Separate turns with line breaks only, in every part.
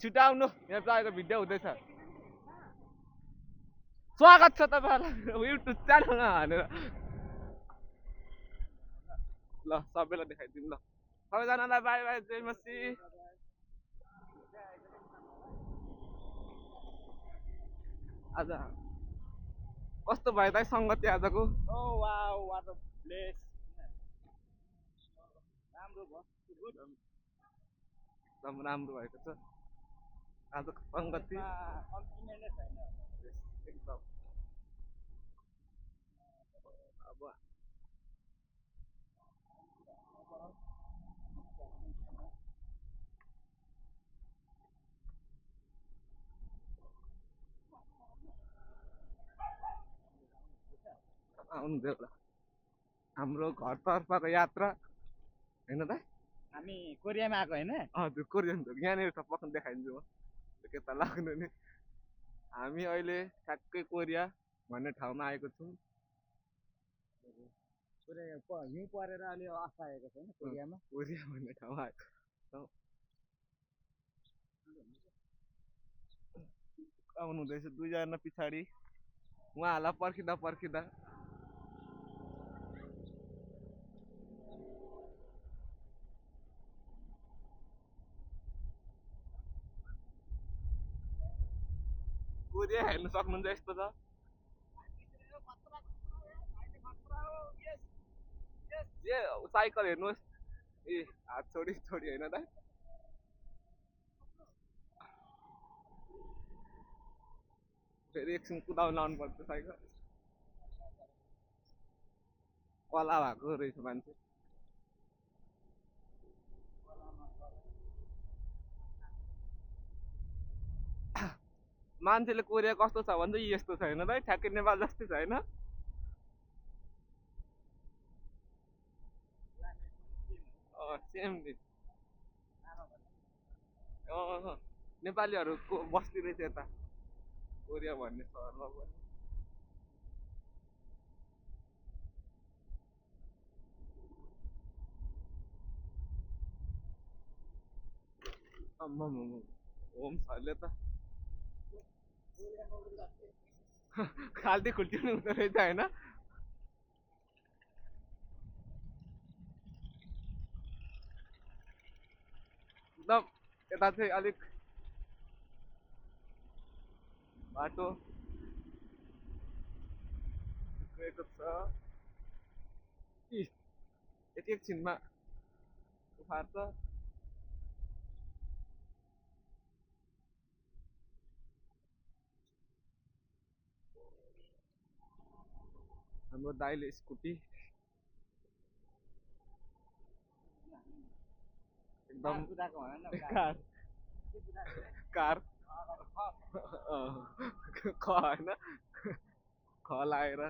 छिटो आउनु यहाँ तपाईँको भिडियो हुँदैछ स्वागत छ तपाईँहरूलाई युट्युब च्यानलमा भनेर ल सबैलाई देखाइदिउँ ल सबैजनालाई बाई बाई जय मसी आज कस्तो भयो त सङ्गति आजको एकदम राम्रो भएको छ आजको सङ्गति एकदम अब आउनु होला हाम्रो घरतर्फको यात्रा होइन त
हामी कोरियामा आएको होइन
हजुर कोरियन यहाँनिर छ पक्क देखाइदिन्छु म केता लाग्नु नि हामी अहिले ठ्याक्कै कोरिया भन्ने ठाउँमा आएको छौँ
हिउँ परेर अलि अवस्था आएको छैन कोरियामा
कोरिया भन्ने ठाउँमा आएको छौँ आउनु हुँदैछ दुईजना पछाडि उहाँहरूलाई पर्खिँदा पर्खिँदा कोरिया हेर्नु सक्नुहुन्छ यस्तो छ ए साइकल हेर्नुहोस् ए हात छोडी छोडी होइन त फेरि एकछिन कुदाउनु लाउनु पर्छ साइकल कला भएको रहेछ मान्छे मान्छेले कोरिया कस्तो छ भन्छ यस्तो छैन त ठ्याक्कै नेपाल जस्तै छैन सेम नेपालीहरूको बस्ती रहेछ यता कोरिया भन्ने सहरमा पनि होम्सहरूले त खाल्टी खुल्टी पनि हुँदो रहेछ होइन एकदम यता चाहिँ अलिक बाटो गएको छ एकछिनमा उफार्छ हाम्रो दाइले स्कुटी एकदम कार कार ख होइन ख लागेर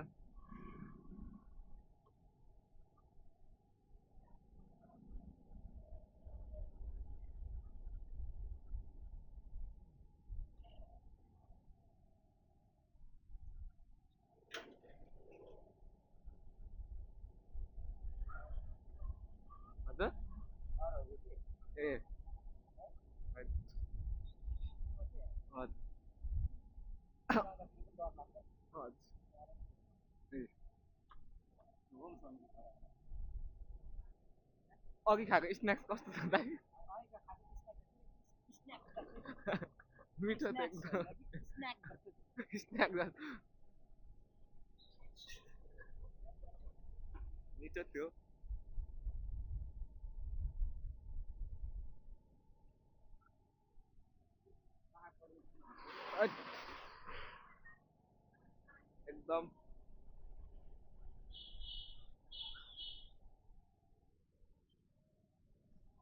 हजुर ए हजुर अघि खाएको स्न्याक्स कस्तो छ दाइ मिठो त एकदम स्न्याक मिठो थियो एकदम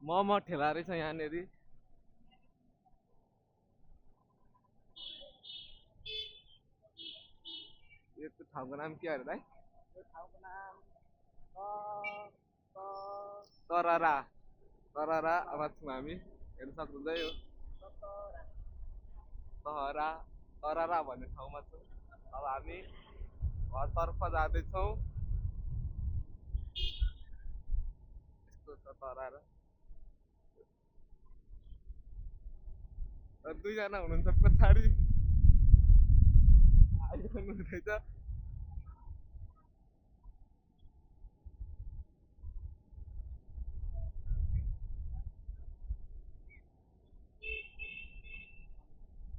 मोमो ठेला रहेछ यहाँनिर यो ठाउँको नाम के अरे दाइ तररा तररा अब छौँ हामी हेर्न सक्नुहुन्छ यो तररा भन्ने ठाउँमा छौँ अब हामी घरतर्फ जाँदैछौँ यस्तो छ तररा दुईजना हुनुहुन्छ पछाडि आइरहनु हुँदैछ।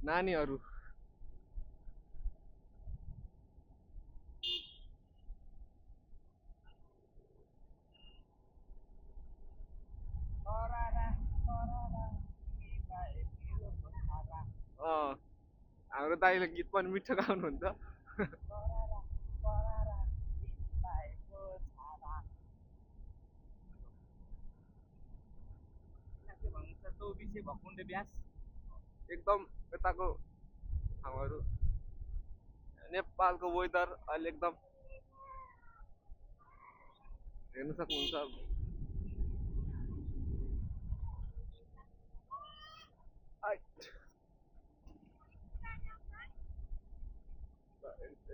नानीहरू अँ हाम्रो दाइले गीत पनि मिठो गाउनुहुन्छ।
चौबिसे भकुण्डे ब्यास
एकदम यताको ठाउँहरू नेपालको वेदर अहिले एकदम हेर्न सक्नुहुन्छ। आइ,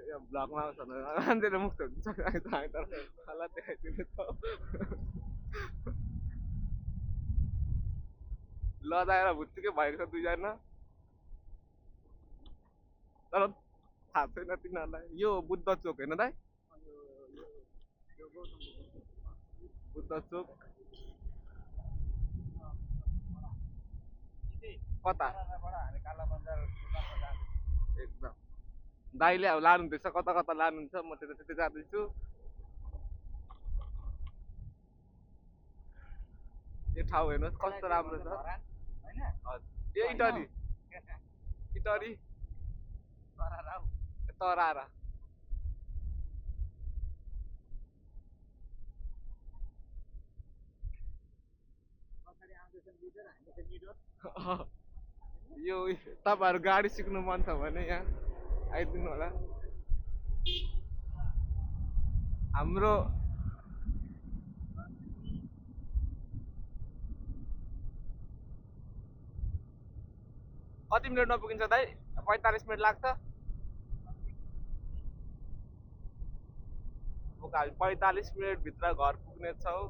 यो भ्लगमा आउँछ भने मान्छेले मुख हुन्छ खाला देखाइदिनु छ। लजाएर भुत्तिकै भएको छ दुईजना, तर थाहा छैन तिनीहरूलाई। यो बुद्ध चोक होइन दाइ? बुद्ध चोक कता
हामी काला बजार
एकदम दाइले अब लानुहुँदैछ, कता कता लानुहुन्छ, म त्यता त्यतै जाँदैछु। यो ठाउँ हेर्नुहोस् कस्तो राम्रो छ। यो इटरी इटरी तरारा यो तपाईँहरू गाडी सिक्नु मन छ भने यहाँ आइदिनु होला। हाम्रो कति मिनटमा पुगिन्छ दाइ? 45 मिनट लाग्छ। हामी 45 मिनट भित्र घर पुग्नेछौँ।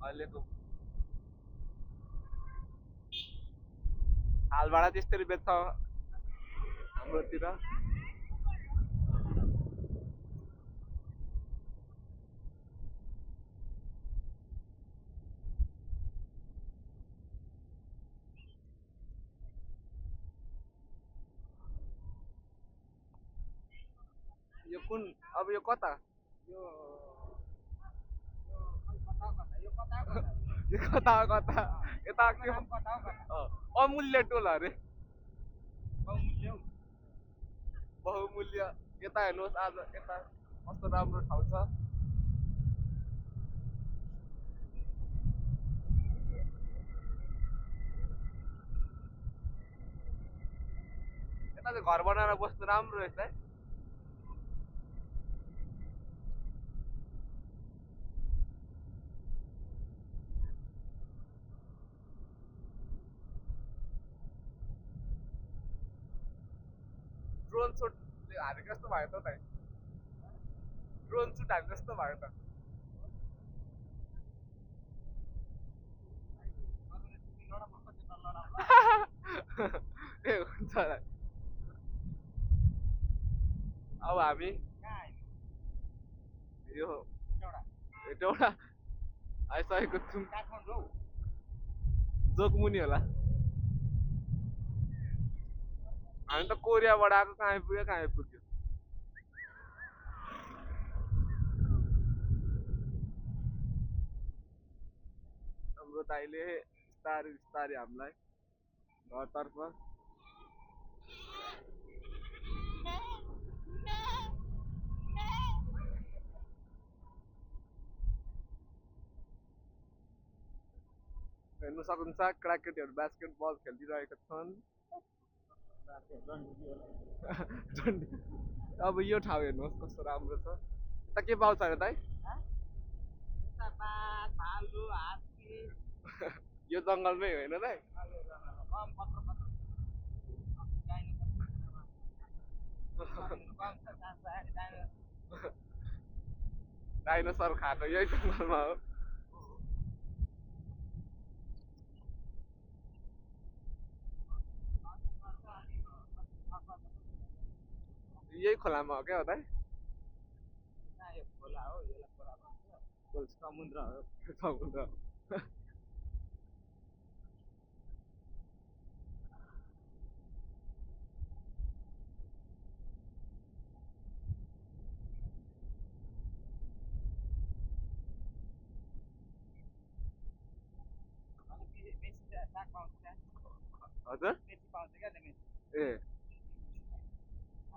अहिलेको हाल भाडा त्यसरी बेच्छ हाम्रोतिर। यो कुन अब यो कता? यो कता कता यता के अमूल्य टोल अरे बहुमूल्य। यता हेर्नुहोस् आज यता कस्तो राम्रो ठाउँ छ। यता चाहिँ घर बनाएर बस्नु राम्रो रहेछ है। ड्रोन सुट हालेको जस्तो भयो त दाइ। ड्रोन सुट हालेको जस्तो भयो त। ए हुन्छ दाइ। अब हामी यो हेटौडा आइसकेको छौँ। जोगमुनि होला। हामी त कोरियाबाट आएको, कहाँ आइपुग्यो कहाँ आइपुग्यो। हाम्रो दाइले बिस्तारै बिस्तारै हामीलाई घरतर्फ हेर्नु सक्नुहुन्छ। केटाकेटीहरू बास्केटबल खेलिरहेका छन्। अब यो ठाउँ हेर्नुहोस् कस्तो राम्रो छ। यता के पाउँछ अरे दाइ? यो जङ्गलमै होइन दाइ? डाइनोसर खाएको यही जङ्गलमा हो। यही खोलामा हो क्या हो त
यो खोला हो, यसलाई खोला भन्छ। समुद्र हो।
समुद्र।
अनि मेसी चाहिँ साग पाउँछ क्या?
हजुर
मेसी पाउँछ क्या त मेसी?
ए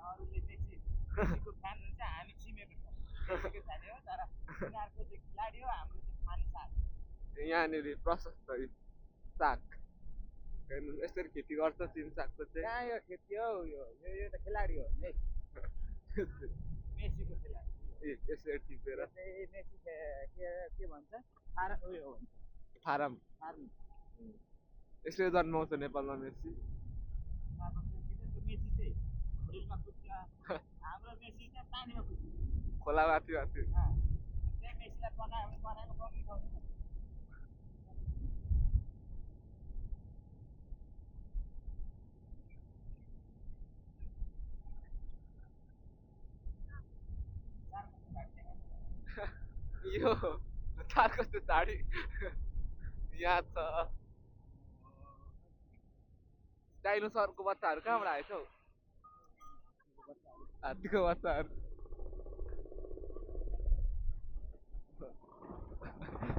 अरूले मेसीको फ्यान हुन्छ, हामी चिमेको छ। मेसीको फ्यान हो, तर उनीहरूको चाहिँ खिलाडी हो, हाम्रो चाहिँ खाने साग।
यहाँनिर प्रशस्त साग हेर्नु यसरी खेती गर्छ सिम सागको चाहिँ
कहाँ यो खेती हो, यो त खिलाडी हो मेसी। मेसीको खिलाडी
यसरी टिपेर
यो चाहिँ मेसी के भन्छ, उयो भन्छ
फारम
फार्म।
यसले जन्माउँछ नेपालमा मेसी।
मेसी चाहिँ हिलमा कुद्छ, हाम्रो मेसी चाहिँ पानीमा कुद्छ।
खोला माथि माथि
त्यही मेसीलाई बनाएको बग्ने ठाउँ छ।
यो तारको त्यो झाडी यहाँ छ। डाइनोसरको बच्चाहरू कहाँबाट आएछ हौ? हात्तीको बच्चाहरू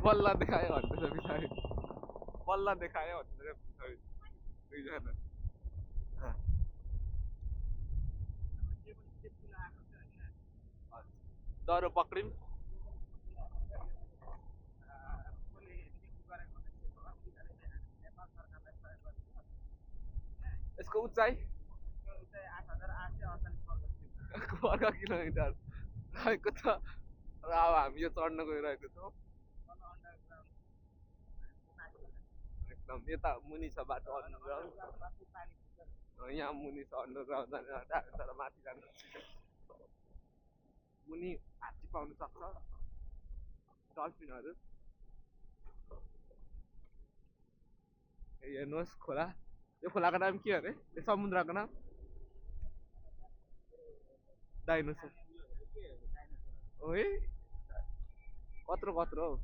बल्ल देखायो भन्दैछ पछाडि, बल्ल देखायो भन्दैछ पछाडि दुईजना। डरो पक्रिम यसको उचाइ
8,848
वर्ग किलोमिटर रहेको छ र अब हामी यो चढ्न गइरहेको छौँ। एकदम यता मुनि छ बाटो अन्डरग्राउन्ड, यहाँ मुनि छ अन्डरग्राउन्ड जाने बाटो, तर माथि जानु मुनि हात्ती पाउनु सक्छ, डल्फिनहरू। हेर्नुहोस् खोला, यो खोलाको नाम के अरे? यो समुद्रको नाम डाइनोसर हो है। कत्रो कत्रो हौ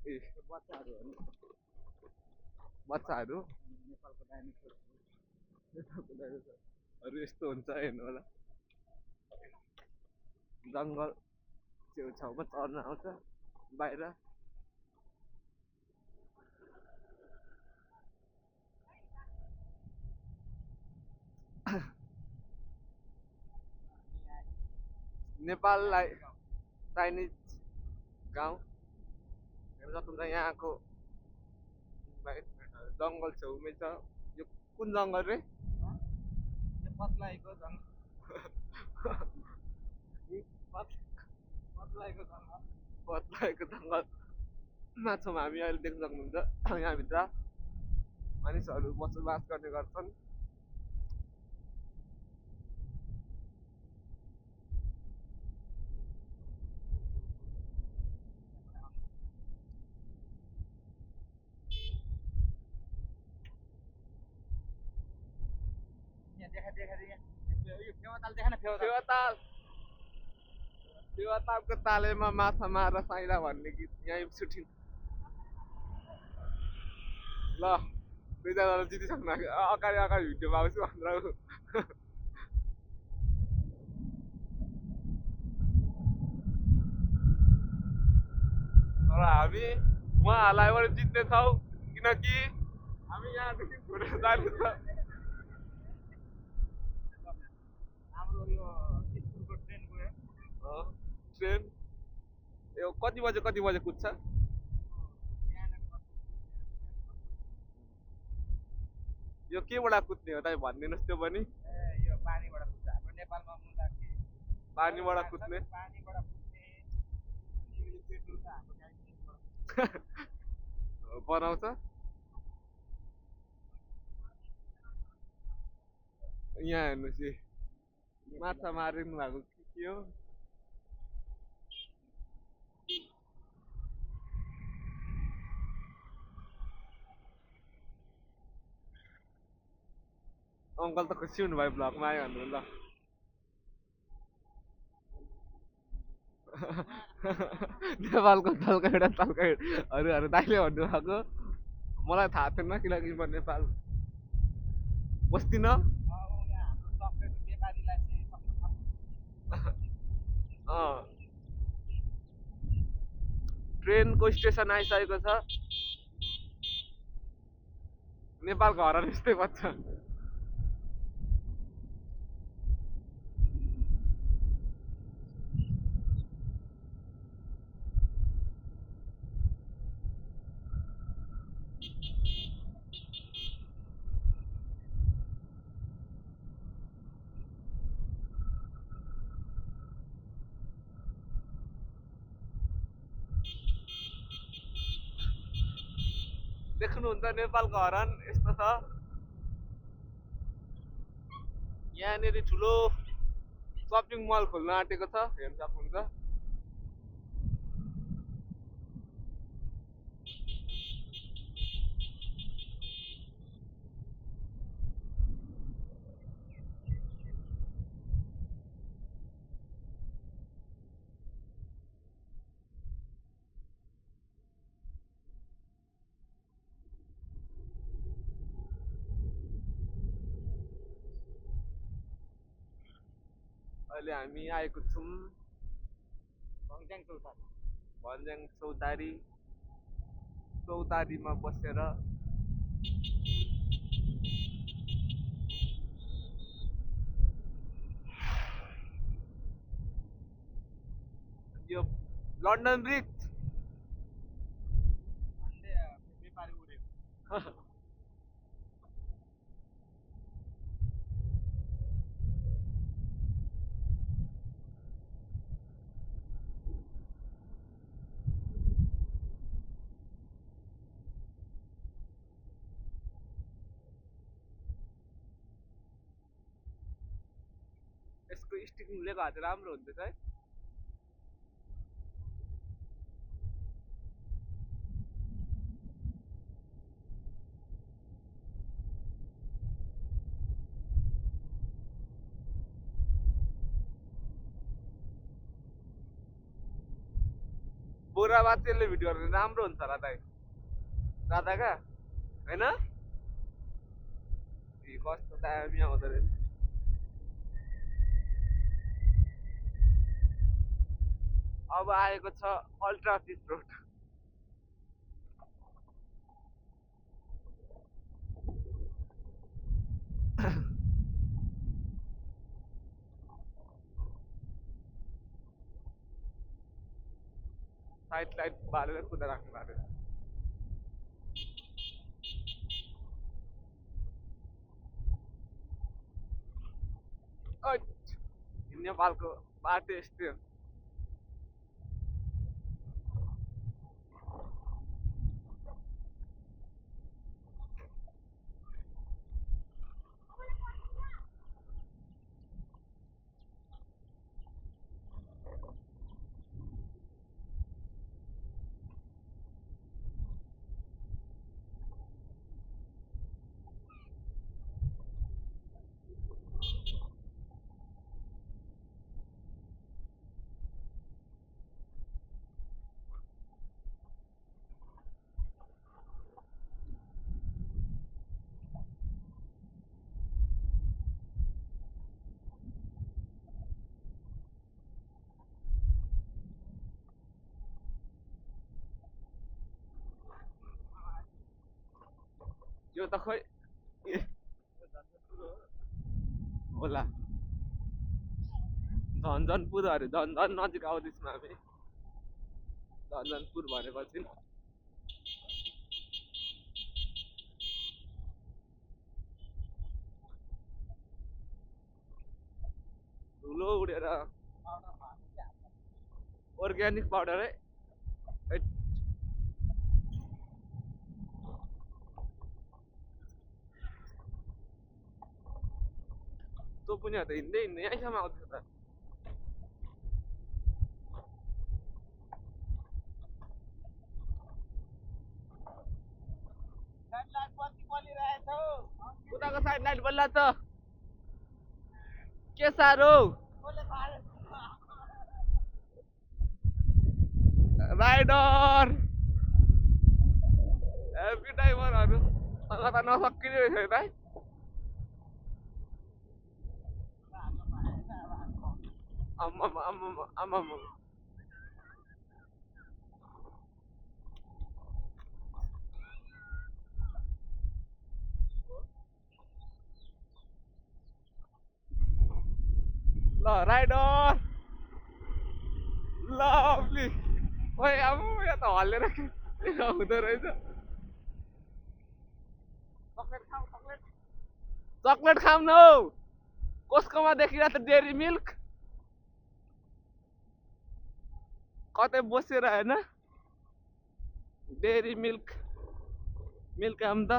ए बच्चाहरू
नेपालको डाइनोसर
हरू यस्तो हुन्छ हेर्नु होला। जङ्गल छेउछाउमा चर्न आउँछ बाहिर। नेपाललाई चाइनिज गाउँ हेर्न सक्नुहुन्छ। यहाँको जङ्गल छेउमै छ। यो कुन जङ्गल रे?
यो पत्लाइको जङ्गल।
पत्लाएको जङ्गलमा छौँ हामी अहिले, देख्न सक्नुहुन्छ। यहाँभित्र मानिसहरू बसोबास गर्ने गर्छन्। फेवातालको तालेमा माछा मार साइला भन्ने गीत यहीँ सुटिङ। ल दुईजनाले जितिसक्नु अगाडि अगाडि भिडियोमा आउँछु भनेर तर हामी उहाँहरूलाई पनि जित्नेछौँ, किनकि हामी यहाँदेखि घुरेर जानेछ।
हाम्रो यो स्कुलको ट्रेन गयो।
ट्रेन यो कति बजे कुद्छ? यो केबाट कुद्ने हो त भनिदिनुहोस् त्यो पनि।
यो पानीबाट कुद्छ। हाम्रो नेपालमा
पानीबाट कुद्ने बनाउँछ। यहाँ हेर्नुहोस् माछा मारिनु भएको के हो? अङ्कल त खुसी हुनुभयो भ्लगमा आयो भनेर ल। नेपालको तलका तलकाहरू दाइले भन्नुभएको मलाई थाहा थिएन किनकि म नेपाल बस्दिनँ।
यहाँ हाम्रो चक्लेट व्यापारीलाई चाहिँ कस्तो खालको
अँ ट्रेनको स्टेसन आइसकेको छ। नेपालको हरन यस्तै बज्छ। देख्नुहुन्छ नेपालको हरन यस्तो छ। यहाँनिर ठुलो सपिङ मल खोल्न आँटेको छ, हेर्न सक्नुहुन्छ। अहिले हामी आएको छौँ
भङ्ज्याङ चौतारी।
भन्ज्याङ चौतारी। चौतारीमा बसेर यो लन्डन ब्रिज
अन्डे व्यापारी उडेको।
यसको स्टिकिङ लिएको हात राम्रो हुन्थ्यो है। बोराबाद त्यसले भिडियो गरेर राम्रो हुन्छ होला दाइ। राधाका होइन कस्तो दामी आउँदो रहेछ। अब आएको छ ultra pitch road. Side light बालेर कुदा राख्नु पर्यो। नेपालको बाटो यस्तै हो। यो त खोइ होला झन्झनपुर अरे झन्झन नजिक आउँदैछौँ हामी। झन्झनपुर भनेपछि धुलो उडेर अर्ग्यानिक पाउडर है। तँ पनि त हिँड्दै हिँड्दै यहीँसम्म आउँदैछ त।
लाइट बत्ती बलिरहेछ हौ।
उताको साइड लाइट बल्ला छ। के साह्रो
कसले पारे
राइडर हेभी ड्राइभरहरू त नसकिने रहेछ है आम्मामा आम्मामा आम्मामा ल राइडर लभली ओए अब यहाँ त हल्लेर हुँदो रहेछ
चक्लेट खाऊ चक्लेट
चक्लेट खाऊँ न हौ कसकोमा देखिरहेको त डेरी मिल्क कतै बसेर होइन डेरी मिल्क मिल्क आम त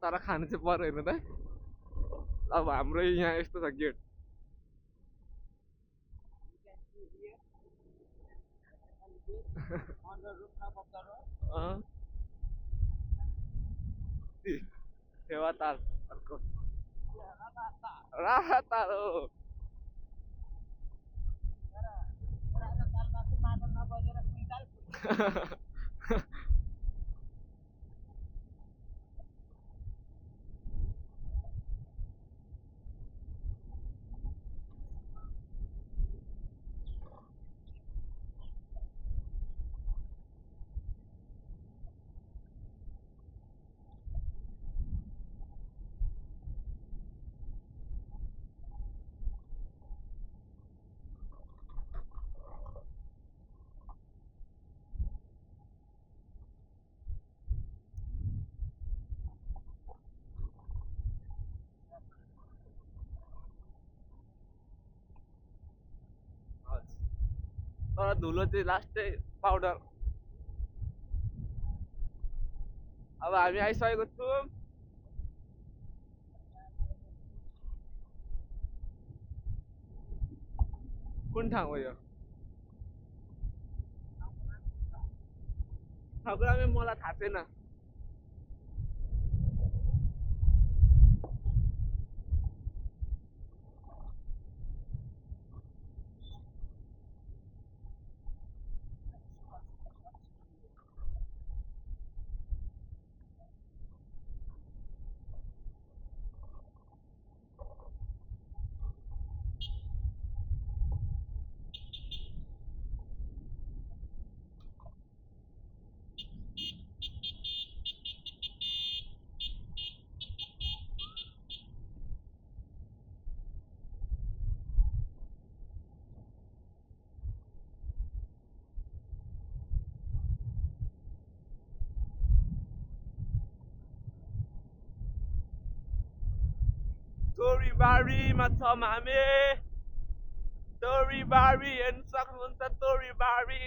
तर खानु चाहिँ पर्दैन त अब हाम्रो यहाँ यस्तो छ get
on the rooftop of the road
Phewa Tal अर्को राहा ताल हो
राजा तालमाथि माटो नबजेर कुइन्टाल
तर धुलो चाहिँ लास्टै पाउडर अब हामी आइसकेको छौँ कुन ठाउँ हो यो ठकुरामे मलाई थाहा छैन तोरीबारीमा छौँ हामी तोरीबारी हेर्न सक्नुहुन्छ तोरीबारी